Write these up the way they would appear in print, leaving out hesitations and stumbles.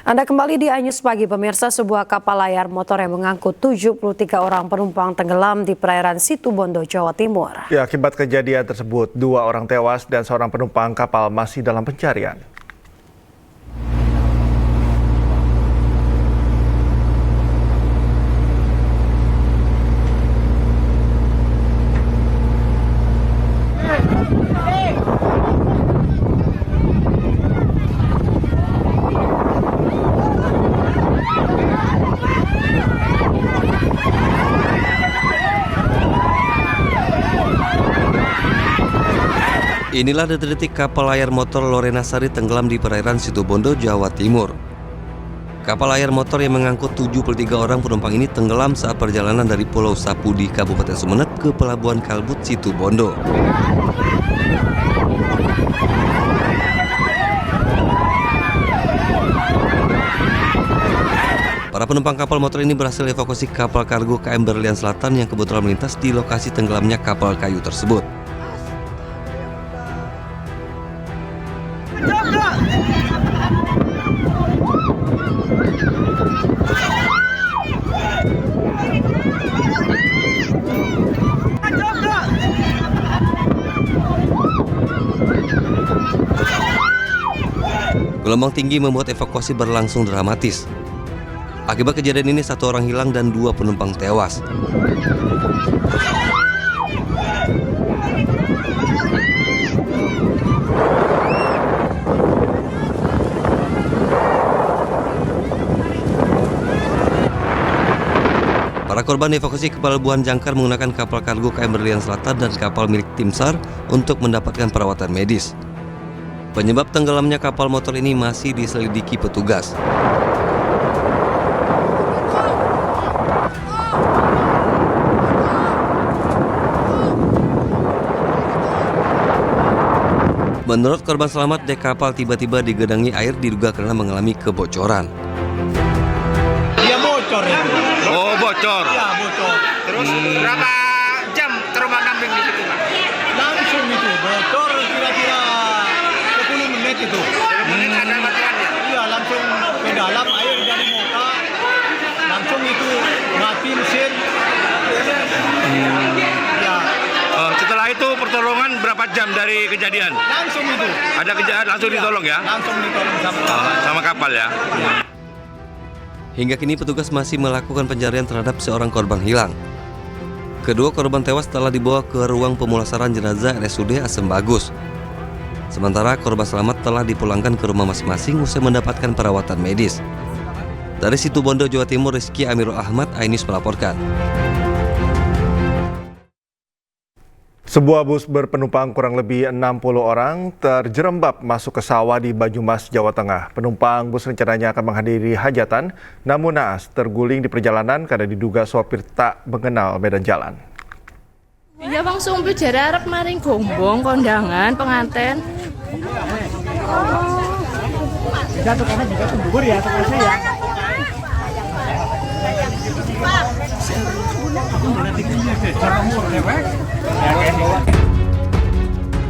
Anda kembali di iNews Pagi, pemirsa. Sebuah kapal layar motor yang mengangkut 73 orang penumpang tenggelam di perairan Situbondo, Jawa Timur. Ya, akibat kejadian tersebut, 2 orang tewas dan seorang penumpang kapal masih dalam pencarian. Inilah detik-detik kapal layar motor Lorena Sari tenggelam di perairan Situbondo, Jawa Timur. Kapal layar motor yang mengangkut 73 orang penumpang ini tenggelam saat perjalanan dari Pulau Sapudi, Kabupaten Sumeneb ke Pelabuhan Kalbut, Situbondo. Para penumpang kapal motor ini berhasil evakuasi kapal kargo KM Berlian Selatan yang kebetulan melintas di lokasi tenggelamnya kapal kayu tersebut. Gelombang tinggi membuat evakuasi berlangsung dramatis. Akibat kejadian ini 1 orang hilang dan 2 penumpang tewas. Para korban dievakuasi ke Pelabuhan Jangkar menggunakan kapal kargo KM Berlian Selatan dan kapal milik tim SAR untuk mendapatkan perawatan medis. Penyebab tenggelamnya kapal motor ini masih diselidiki petugas. Menurut korban selamat, dek kapal tiba-tiba digenangi air diduga karena mengalami kebocoran. Dia bocor itu. Oh, bocor. Iya, bocor. Terus berapa jam terbang kambing di situ, Pak? Langsung itu bocor kira-kira 10 menit itu. 10 menit ada matiannya. Iya, langsung ke dalam air dari muka. Langsung itu mati mesin. Ya, Setelah itu pertolongan berapa jam dari kejadian? langsung itu. Ada kejadian langsung ditolong ya? Langsung ditolong sama kapal. Sama kapal ya? Hingga kini petugas masih melakukan pencarian terhadap seorang korban hilang. Kedua korban tewas telah dibawa ke ruang pemulasaran jenazah RSUD Asem Bagus. Sementara korban selamat telah dipulangkan ke rumah masing-masing usai mendapatkan perawatan medis. Dari Situbondo, Jawa Timur, Rizky Amirul Ahmad, iNews melaporkan. Sebuah bus berpenumpang kurang lebih 60 orang terjerembab masuk ke sawah di Banyumas, Jawa Tengah. Penumpang bus rencananya akan menghadiri hajatan, namun naas terguling di perjalanan karena diduga sopir tak mengenal medan jalan. Iya bang, sumpah jare arep maring gombong kondangan penganten.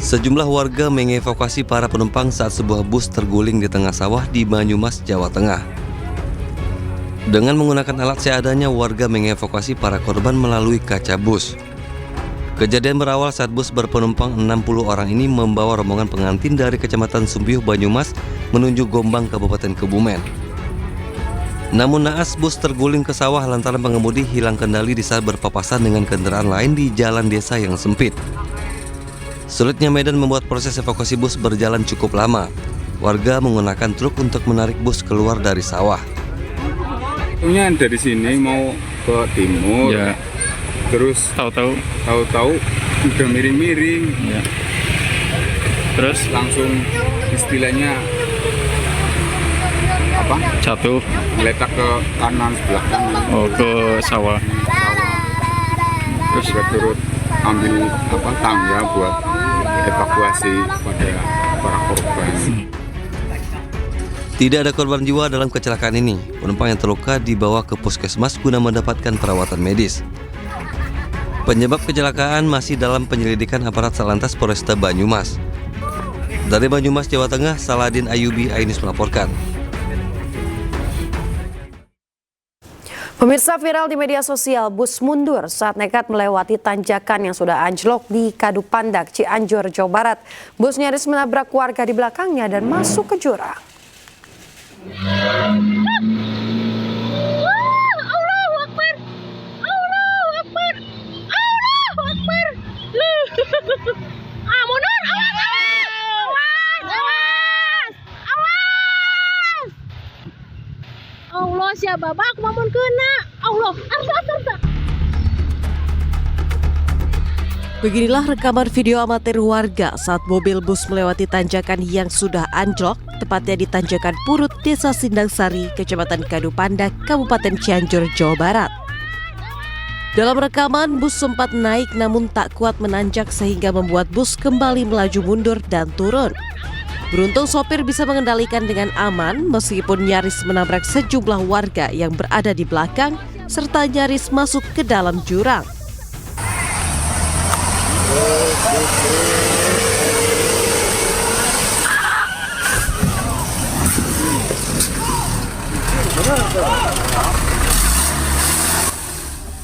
Sejumlah warga mengevakuasi para penumpang saat sebuah bus terguling di tengah sawah di Banyumas, Jawa Tengah. Dengan menggunakan alat seadanya, warga mengevakuasi para korban melalui kaca bus. Kejadian berawal saat bus berpenumpang 60 orang ini membawa rombongan pengantin dari Kecamatan Sumbiuh, Banyumas menuju Gombang, Kabupaten Kebumen. Namun naas bus terguling ke sawah lantaran pengemudi hilang kendali di saat berpapasan dengan kendaraan lain di jalan desa yang sempit. Sulitnya medan membuat proses evakuasi bus berjalan cukup lama. Warga menggunakan truk untuk menarik bus keluar dari sawah. Dari sini mau ke timur, ya. Terus tahu-tahu udah miring-miring, ya. Terus langsung istilahnya apa? Jatuh. Meletak ke kanan, sebelah kanan. Oh, ke sawah. Terus juga turut ambil tangga buat evakuasi pada para korban. Tidak ada korban jiwa dalam kecelakaan ini. Penumpang yang terluka dibawa ke puskesmas guna mendapatkan perawatan medis. Penyebab kecelakaan masih dalam penyelidikan aparat Satlantas Polresta Banyumas. Dari Banyumas, Jawa Tengah, Saladin Ayubi, iNews melaporkan. Pemirsa, viral di media sosial, bus mundur saat nekat melewati tanjakan yang sudah anjlok di Kadupandak, Cianjur, Jawa Barat. Bus nyaris menabrak warga di belakangnya dan masuk ke jurang. Allahu Akbar. Allahu Akbar. Allahu Akbar. Mundur. Awas. Allah siapa babak mamun kena. Allah. Arsa. Beginilah rekaman video amatir warga saat mobil bus melewati tanjakan yang sudah anjlok, tepatnya di Tanjakan Purut, Desa Sindangsari, Kecamatan Kadupandak, Kabupaten Cianjur, Jawa Barat. Dalam rekaman, bus sempat naik namun tak kuat menanjak sehingga membuat bus kembali melaju mundur dan turun. Beruntung sopir bisa mengendalikan dengan aman meskipun nyaris menabrak sejumlah warga yang berada di belakang serta nyaris masuk ke dalam jurang.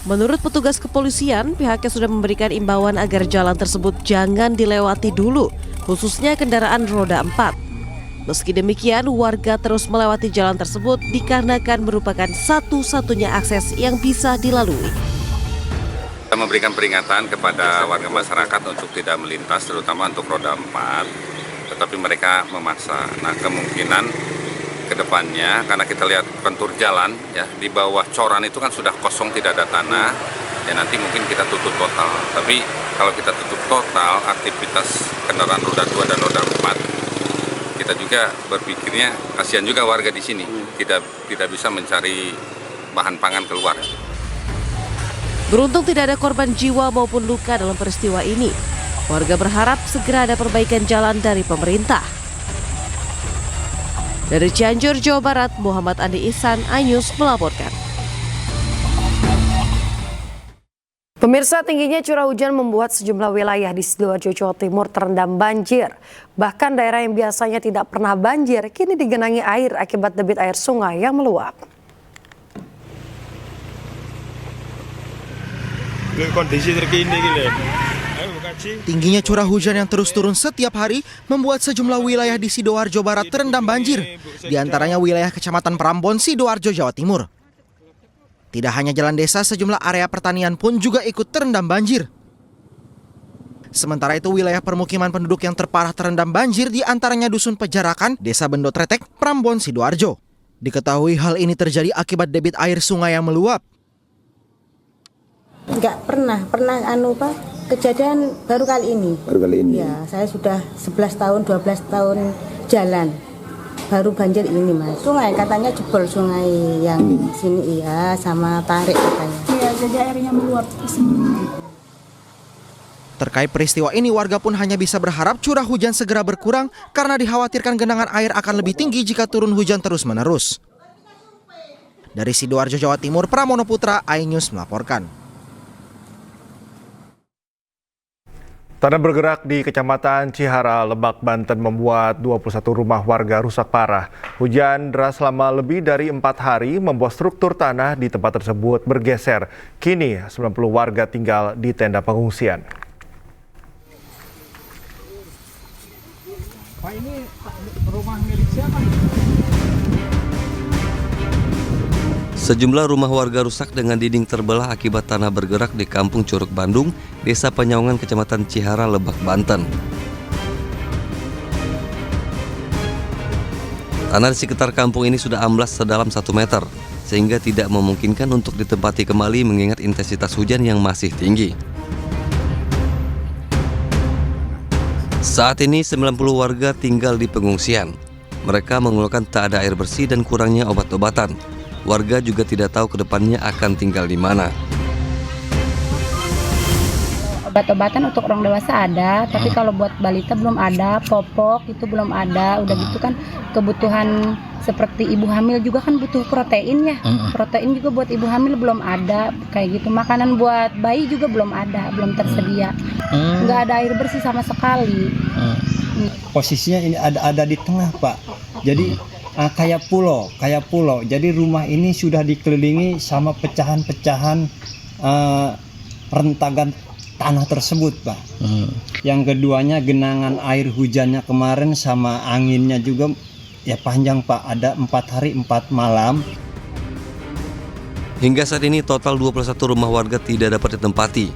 Menurut petugas kepolisian, pihaknya sudah memberikan imbauan agar jalan tersebut jangan dilewati dulu, khususnya kendaraan roda 4. Meski demikian, warga terus melewati jalan tersebut dikarenakan merupakan satu-satunya akses yang bisa dilalui. Kita memberikan peringatan kepada warga masyarakat untuk tidak melintas, terutama untuk roda 4, tetapi mereka memaksa. Nah, kemungkinan ke depannya, karena kita lihat kontur jalan, ya di bawah coran itu kan sudah kosong, tidak ada tanah, ya nanti mungkin kita tutup total. Tapi kalau kita tutup total, aktivitas kendaraan roda 2 dan roda 4, kita juga berpikirnya kasihan juga warga di sini, tidak bisa mencari bahan pangan keluar. Beruntung tidak ada korban jiwa maupun luka dalam peristiwa ini. Warga berharap segera ada perbaikan jalan dari pemerintah. Dari Cianjur, Jawa Barat, Muhammad Andi Ihsan, iNews melaporkan. Pemirsa, tingginya curah hujan membuat sejumlah wilayah di Sidoarjo, Jawa Timur terendam banjir. Bahkan daerah yang biasanya tidak pernah banjir kini digenangi air akibat debit air sungai yang meluap. Kondisi terkini gitu. Tingginya curah hujan yang terus turun setiap hari membuat sejumlah wilayah di Sidoarjo Barat terendam banjir. Di antaranya wilayah Kecamatan Prambon, Sidoarjo, Jawa Timur. Tidak hanya jalan desa, sejumlah area pertanian pun juga ikut terendam banjir. Sementara itu wilayah permukiman penduduk yang terparah terendam banjir di antaranya Dusun Pejarakan, Desa Bendo Tretek, Prambon, Sidoarjo. Diketahui hal ini terjadi akibat debit air sungai yang meluap. Enggak pernah kejadian baru kali ini. Ya, saya sudah 11 tahun, 12 tahun jalan. Baru banjir ini, Mas. Sungai katanya jebol, sungai yang sini iya sama tarik katanya. Iya, jadi airnya meluap ke sini. Terkait peristiwa ini, warga pun hanya bisa berharap curah hujan segera berkurang karena dikhawatirkan genangan air akan lebih tinggi jika turun hujan terus-menerus. Dari Sidoarjo, Jawa Timur, Pramono Putra, iNews melaporkan. Tanah bergerak di Kecamatan Cihara, Lebak, Banten membuat 21 rumah warga rusak parah. Hujan deras selama lebih dari 4 hari membuat struktur tanah di tempat tersebut bergeser. Kini 90 warga tinggal di tenda pengungsian. Pak, ini rumah milik siapa? Sejumlah rumah warga rusak dengan dinding terbelah akibat tanah bergerak di Kampung Curug Bandung, Desa Penyaungan, Kecamatan Cihara, Lebak, Banten. Tanah di sekitar kampung ini sudah amblas sedalam 1 meter, sehingga tidak memungkinkan untuk ditempati kembali mengingat intensitas hujan yang masih tinggi. Saat ini 90 warga tinggal di pengungsian. Mereka mengeluhkan tak ada air bersih dan kurangnya obat-obatan. Warga juga tidak tahu ke depannya akan tinggal di mana. Obat-obatan untuk orang dewasa ada, tapi kalau buat balita belum ada, popok itu belum ada. Udah gitu kan kebutuhan seperti ibu hamil juga kan butuh protein ya. Protein juga buat ibu hamil belum ada, kayak gitu. Makanan buat bayi juga belum ada, belum tersedia. Nggak ada air bersih sama sekali. Posisinya ini ada di tengah, Pak. Jadi kayak pulau. Jadi rumah ini sudah dikelilingi sama pecahan-pecahan rentakan tanah tersebut, Pak. Yang keduanya genangan air hujannya kemarin sama anginnya juga ya panjang, Pak. Ada 4 hari 4 malam. Hingga saat ini total 21 rumah warga tidak dapat ditempati.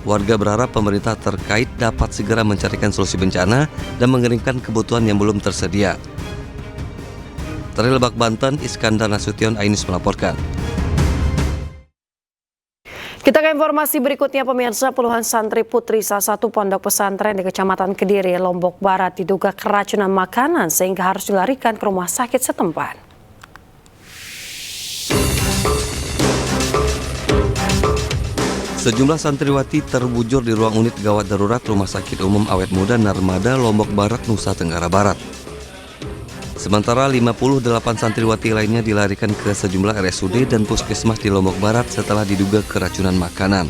Warga berharap pemerintah terkait dapat segera mencarikan solusi bencana dan mengeringkan kebutuhan yang belum tersedia. Dari Lebak, Banten, Iskandar Nasution, Ainus melaporkan. Kita ke informasi berikutnya, pemirsa. Puluhan santri putri salah satu pondok pesantren di Kecamatan Kediri, Lombok Barat diduga keracunan makanan sehingga harus dilarikan ke rumah sakit setempat. Sejumlah santriwati terbujur di ruang unit gawat darurat Rumah Sakit Umum Awet Muda Narmada, Lombok Barat, Nusa Tenggara Barat. Sementara 58 santriwati lainnya dilarikan ke sejumlah RSUD dan puskesmas di Lombok Barat setelah diduga keracunan makanan.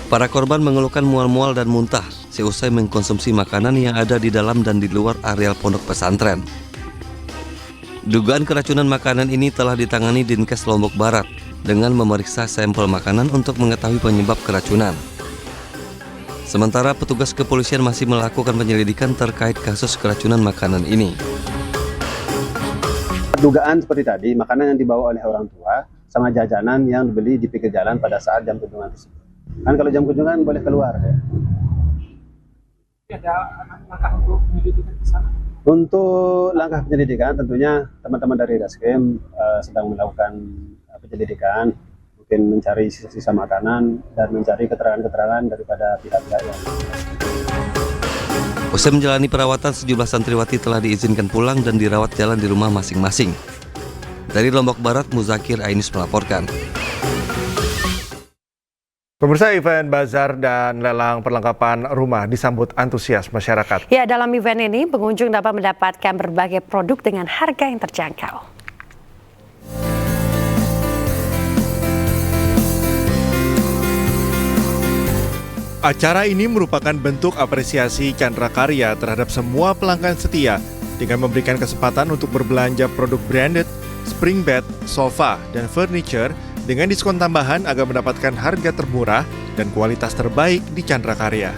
Para korban mengeluhkan mual-mual dan muntah seusai mengkonsumsi makanan yang ada di dalam dan di luar areal pondok pesantren. Dugaan keracunan makanan ini telah ditangani Dinkes Lombok Barat dengan memeriksa sampel makanan untuk mengetahui penyebab keracunan. Sementara petugas kepolisian masih melakukan penyelidikan terkait kasus keracunan makanan ini. Dugaan seperti tadi, makanan yang dibawa oleh orang tua sama jajanan yang dibeli di pinggir jalan pada saat jam kunjungan tersebut. Kan kalau jam kunjungan boleh keluar ya. Ada langkah untuk penyelidikan di sana? Untuk langkah penyelidikan tentunya teman-teman dari Daskrim sedang melakukan penyelidikan, mungkin mencari sisa-sisa makanan dan mencari keterangan-keterangan daripada pihak-pihak yang. Usai menjalani perawatan, sejumlah santriwati telah diizinkan pulang dan dirawat jalan di rumah masing-masing. Dari Lombok Barat, Muzakir, Ainus melaporkan. Pemirsa, event bazar dan lelang perlengkapan rumah disambut antusias masyarakat. Ya, dalam event ini pengunjung dapat mendapatkan berbagai produk dengan harga yang terjangkau. Acara ini merupakan bentuk apresiasi Chandra Karya terhadap semua pelanggan setia dengan memberikan kesempatan untuk berbelanja produk branded, spring bed, sofa, dan furniture dengan diskon tambahan agar mendapatkan harga termurah dan kualitas terbaik di Chandra Karya.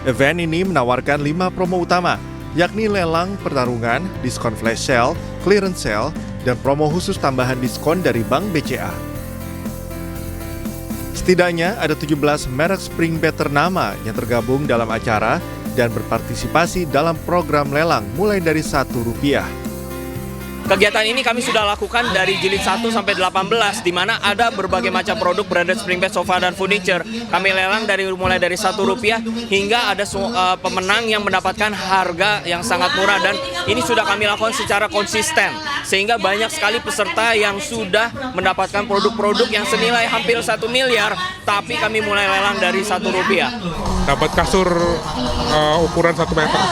Event ini menawarkan 5 promo utama, yakni lelang pertarungan, diskon flash sale, clearance sale, dan promo khusus tambahan diskon dari Bank BCA. Setidaknya ada 17 merek spring bed ternama yang tergabung dalam acara dan berpartisipasi dalam program lelang mulai dari Rp1. Kegiatan ini kami sudah lakukan dari jilid 1 sampai 18, di mana ada berbagai macam produk branded spring bed, sofa, dan furniture. Kami lelang mulai dari Rp1 hingga ada pemenang yang mendapatkan harga yang sangat murah, dan ini sudah kami lakukan secara konsisten. Sehingga banyak sekali peserta yang sudah mendapatkan produk-produk yang senilai hampir 1 miliar, tapi kami mulai lelang dari Rp1. Dapat kasur ukuran 1 meter,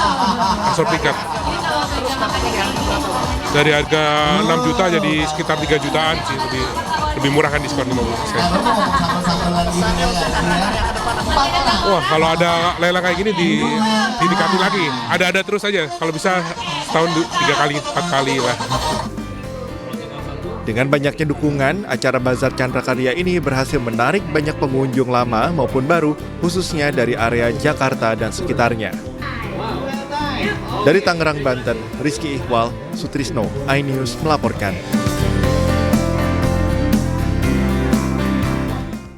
kasur piket. Dari harga 6 juta jadi sekitar 3 jutaan sih, lebih murah kan, diskon 50%. Wah, kalau ada lelang kayak gini didekati lagi, ada terus aja, kalau bisa setahun 3 kali, 4 kali lah. Dengan banyaknya dukungan, acara Bazar Chandra Karya ini berhasil menarik banyak pengunjung lama maupun baru, khususnya dari area Jakarta dan sekitarnya. Dari Tangerang, Banten, Rizky Iqbal, Sutrisno, iNews melaporkan.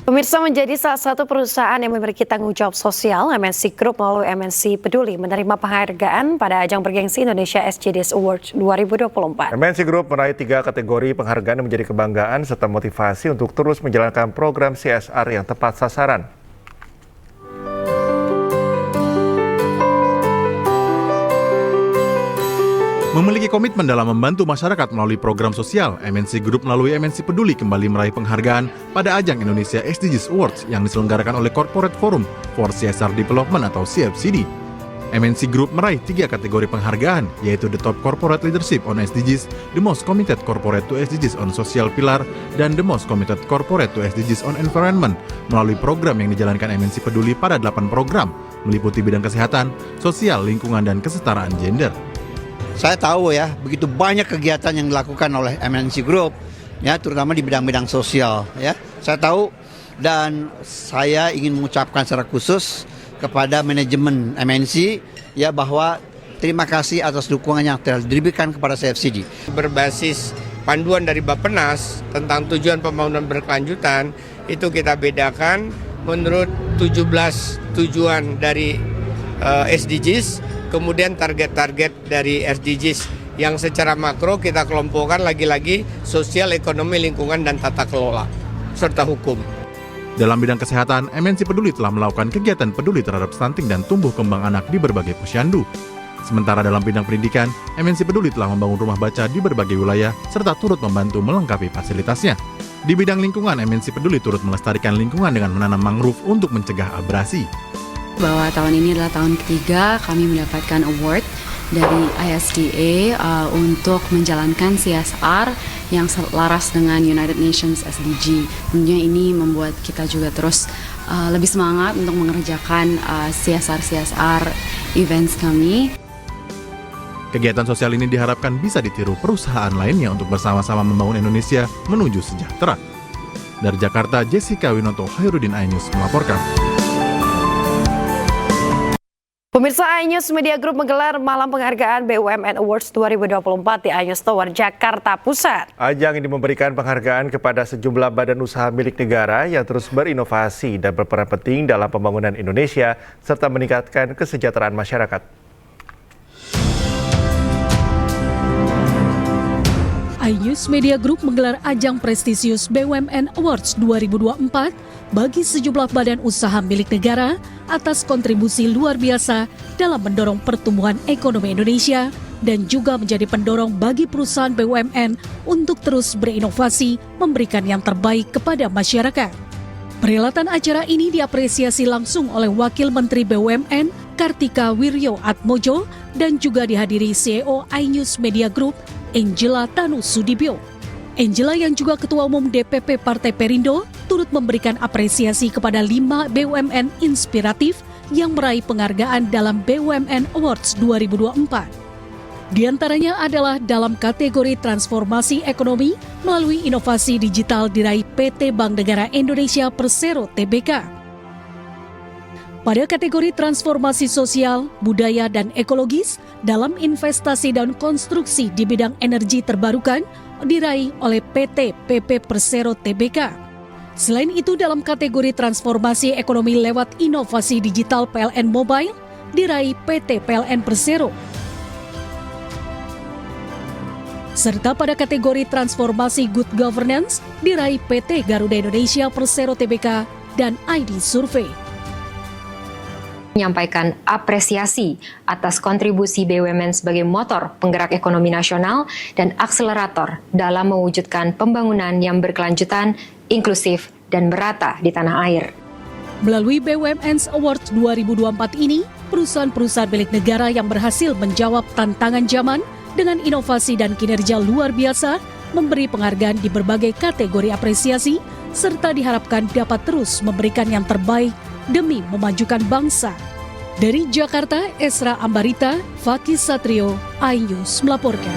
Pemirsa, menjadi salah satu perusahaan yang memiliki tanggung jawab sosial, MNC Group melalui MNC Peduli menerima penghargaan pada ajang bergengsi Indonesia SJDs Awards 2024. MNC Group meraih 3 kategori penghargaan yang menjadi kebanggaan serta motivasi untuk terus menjalankan program CSR yang tepat sasaran. Memiliki komitmen dalam membantu masyarakat melalui program sosial, MNC Group melalui MNC Peduli kembali meraih penghargaan pada ajang Indonesia SDGs Awards yang diselenggarakan oleh Corporate Forum for CSR Development atau CFCD. MNC Group meraih 3 kategori penghargaan, yaitu The Top Corporate Leadership on SDGs, The Most Committed Corporate to SDGs on Social Pillar, dan The Most Committed Corporate to SDGs on Environment melalui program yang dijalankan MNC Peduli pada 8 program, meliputi bidang kesehatan, sosial, lingkungan, dan kesetaraan gender. saya tahu ya, begitu banyak kegiatan yang dilakukan oleh MNC Group, ya, terutama di bidang-bidang sosial. Ya, saya tahu dan saya ingin mengucapkan secara khusus kepada manajemen MNC ya bahwa terima kasih atas dukungan yang telah diberikan kepada CFCD. Berbasis panduan dari Bappenas tentang tujuan pembangunan berkelanjutan itu kita bedakan menurut 17 tujuan dari SDGs, kemudian target-target dari SDGs yang secara makro kita kelompokkan lagi-lagi sosial, ekonomi, lingkungan, dan tata kelola serta hukum. Dalam bidang kesehatan, MNC Peduli telah melakukan kegiatan peduli terhadap stunting dan tumbuh kembang anak di berbagai posyandu. Sementara dalam bidang pendidikan, MNC Peduli telah membangun rumah baca di berbagai wilayah serta turut membantu melengkapi fasilitasnya. Di bidang lingkungan, MNC Peduli turut melestarikan lingkungan dengan menanam mangrove untuk mencegah abrasi. Bahwa tahun ini adalah tahun ketiga kami mendapatkan award dari ISDA untuk menjalankan CSR yang selaras dengan United Nations SDG. Tentunya ini membuat kita juga terus lebih semangat untuk mengerjakan CSR events kami. Kegiatan sosial ini diharapkan bisa ditiru perusahaan lainnya untuk bersama-sama membangun Indonesia menuju sejahtera. Dari Jakarta, Jessica Winoto, Khairuddin iNews melaporkan. Pemirsa, iNews Media Group menggelar Malam Penghargaan BUMN Awards 2024 di iNews Tower, Jakarta Pusat. Ajang ini memberikan penghargaan kepada sejumlah badan usaha milik negara yang terus berinovasi dan berperan penting dalam pembangunan Indonesia serta meningkatkan kesejahteraan masyarakat. iNews Media Group menggelar ajang prestisius BUMN Awards 2024 bagi sejumlah badan usaha milik negara atas kontribusi luar biasa dalam mendorong pertumbuhan ekonomi Indonesia dan juga menjadi pendorong bagi perusahaan BUMN untuk terus berinovasi memberikan yang terbaik kepada masyarakat. Perhelatan acara ini diapresiasi langsung oleh Wakil Menteri BUMN Kartika Wirjo Atmojo dan juga dihadiri CEO iNews Media Group Angela Tanu Sudibyo. Angela yang juga Ketua Umum DPP Partai Perindo turut memberikan apresiasi kepada 5 BUMN inspiratif yang meraih penghargaan dalam BUMN Awards 2024. Di antaranya adalah dalam kategori transformasi ekonomi melalui inovasi digital diraih PT Bank Negara Indonesia Persero Tbk. Pada kategori transformasi sosial, budaya, dan ekologis dalam investasi dan konstruksi di bidang energi terbarukan diraih oleh PT PP Persero Tbk. Selain itu dalam kategori transformasi ekonomi lewat inovasi digital PLN Mobile diraih PT PLN Persero. Serta pada kategori transformasi good governance diraih PT Garuda Indonesia Persero Tbk dan ID Survey. Menyampaikan apresiasi atas kontribusi BUMN sebagai motor penggerak ekonomi nasional dan akselerator dalam mewujudkan pembangunan yang berkelanjutan, inklusif, dan merata di tanah air. Melalui BUMN Awards 2024 ini, perusahaan-perusahaan milik negara yang berhasil menjawab tantangan zaman dengan inovasi dan kinerja luar biasa memberi penghargaan di berbagai kategori apresiasi serta diharapkan dapat terus memberikan yang terbaik demi memajukan bangsa. Dari Jakarta, Esra Ambarita, Fakih Satrio, iNews melaporkan.